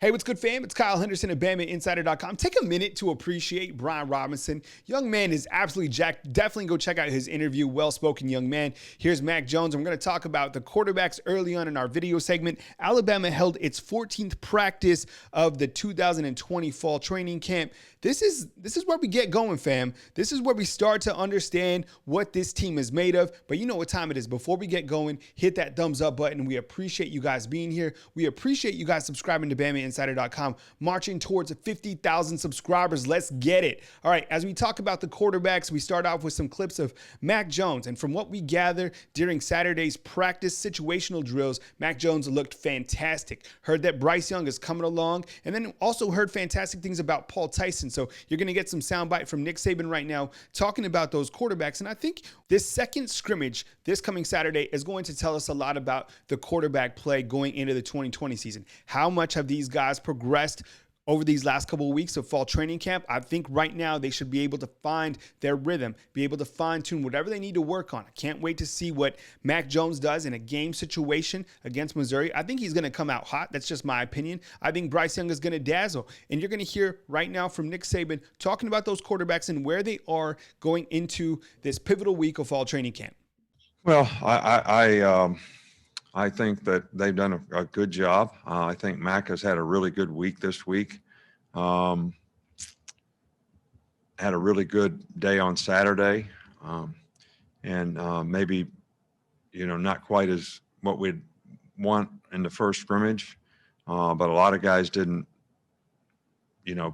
Hey, what's good, fam? It's Kyle Henderson at BamaInsider.com. Take a minute to appreciate Brian Robinson. Young man is absolutely jacked. Definitely go check out his interview. Well-spoken young man. Here's Mac Jones. I'm going to talk about the quarterbacks early on in our video segment. Alabama held its 14th practice of the 2020 fall training camp. This is where we get going, fam. This is where we start to understand what this team is made of. But you know what time it is. Before we get going, hit that thumbs up button. We appreciate you guys being here. We appreciate you guys subscribing to BamaInsider.com, marching towards 50,000 subscribers. Let's get it. All right, as we talk about the quarterbacks, we start off with some clips of Mac Jones. And from what we gather during Saturday's practice situational drills, Mac Jones looked fantastic. Heard that Bryce Young is coming along, and then also heard fantastic things about Paul Tyson. So you're going to get some soundbite from Nick Saban right now talking about those quarterbacks. And I think this second scrimmage this coming Saturday is going to tell us a lot about the quarterback play going into the 2020 season. How much have these guys progressed over these last couple of weeks of fall training camp? I think right now they should be able to find their rhythm, be able to fine tune whatever they need to work on. I can't wait to see what Mac Jones does in a game situation against Missouri. I think he's going to come out hot. That's just my opinion. I think Bryce Young is going to dazzle. And you're going to hear right now from Nick Saban talking about those quarterbacks and where they are going into this pivotal week of fall training camp. Well, I think that they've done a good job. I think Mac has had a really good week this week. Had a really good day on Saturday, and maybe, not quite as what we'd want in the first scrimmage, but a lot of guys didn't,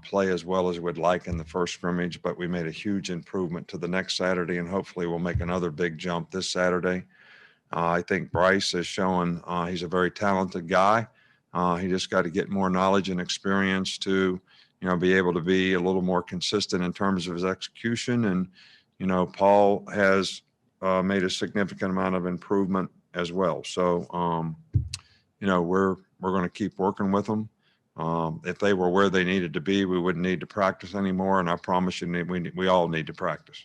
play as well as we'd like in the first scrimmage, but we made a huge improvement to the next Saturday, and hopefully we'll make another big jump this Saturday. I think Bryce is showing he's a very talented guy. He just got to get more knowledge and experience to, be able to be a little more consistent in terms of his execution. And, Paul has made a significant amount of improvement as well. So, we're going to keep working with them. If they were where they needed to be, we wouldn't need to practice anymore. And I promise you, we all need to practice.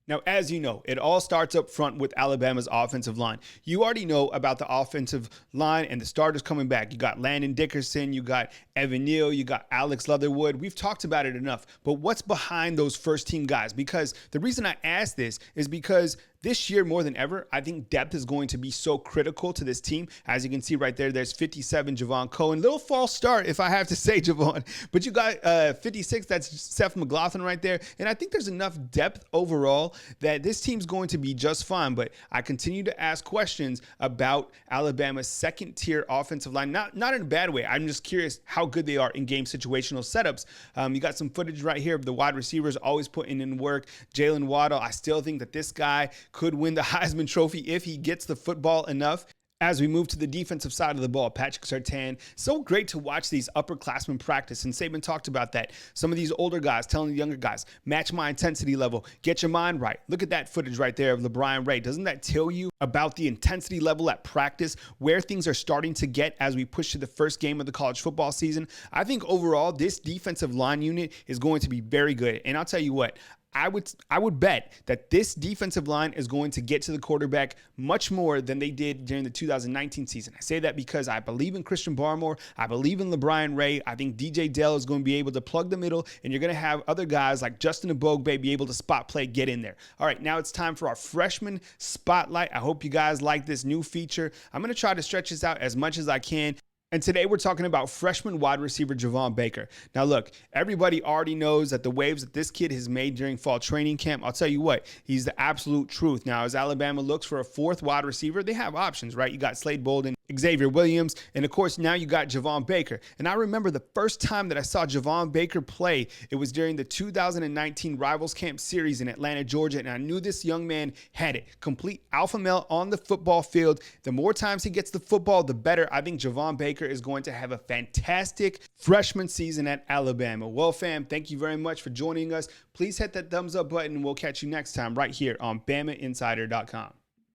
Now, as you know, it all starts up front with Alabama's offensive line. You already know about the offensive line and the starters coming back. You got Landon Dickerson, you got Evan Neal, you got Alex Leatherwood. We've talked about it enough. But what's behind those first team guys? Because the reason I ask this is because this year, more than ever, I think depth is going to be so critical to this team. As you can see right there, there's 57, Javon Cohen. Little false start, if I have to say, Javon. But you got 56, that's Seth McLaughlin right there. And I think there's enough depth overall that this team's going to be just fine. But I continue to ask questions about Alabama's second-tier offensive line. Not in a bad way. I'm just curious how good they are in game situational setups. You got some footage right here of the wide receivers always putting in work. Jalen Waddle, I still think that this guy could win the Heisman Trophy if he gets the football enough. As we move to the defensive side of the ball, Patrick Surtain, so great to watch these upperclassmen practice, and Saban talked about that. Some of these older guys telling the younger guys, match my intensity level, get your mind right. Look at that footage right there of LeBron Ray. Doesn't that tell you about the intensity level at practice, where things are starting to get as we push to the first game of the college football season? I think overall, this defensive line unit is going to be very good. And I'll tell you what, I would bet that this defensive line is going to get to the quarterback much more than they did during the 2019 season. I say that because I believe in Christian Barmore. I believe in LeBron Ray. I think DJ Dell is going to be able to plug the middle, and you're going to have other guys like Justin Ebogbe be able to spot play, get in there. All right, now it's time for our freshman spotlight. I hope you guys like this new feature. I'm going to try to stretch this out as much as I can. And today we're talking about freshman wide receiver Javon Baker. Now look, everybody already knows that the waves that this kid has made during fall training camp, I'll tell you what, he's the absolute truth. Now as Alabama looks for a fourth wide receiver, they have options, right? You got Slade Bolden, Xavier Williams, and of course now you got Javon Baker. And I remember the first time that I saw Javon Baker play, it was during the 2019 Rivals Camp Series in Atlanta, Georgia, and I knew this young man had it. Complete alpha male on the football field. The more times he gets the football, the better. I think Javon Baker is going to have a fantastic freshman season at Alabama. Well, fam, thank you very much for joining us. Please hit that thumbs up button, and we'll catch you next time right here on BamaInsider.com.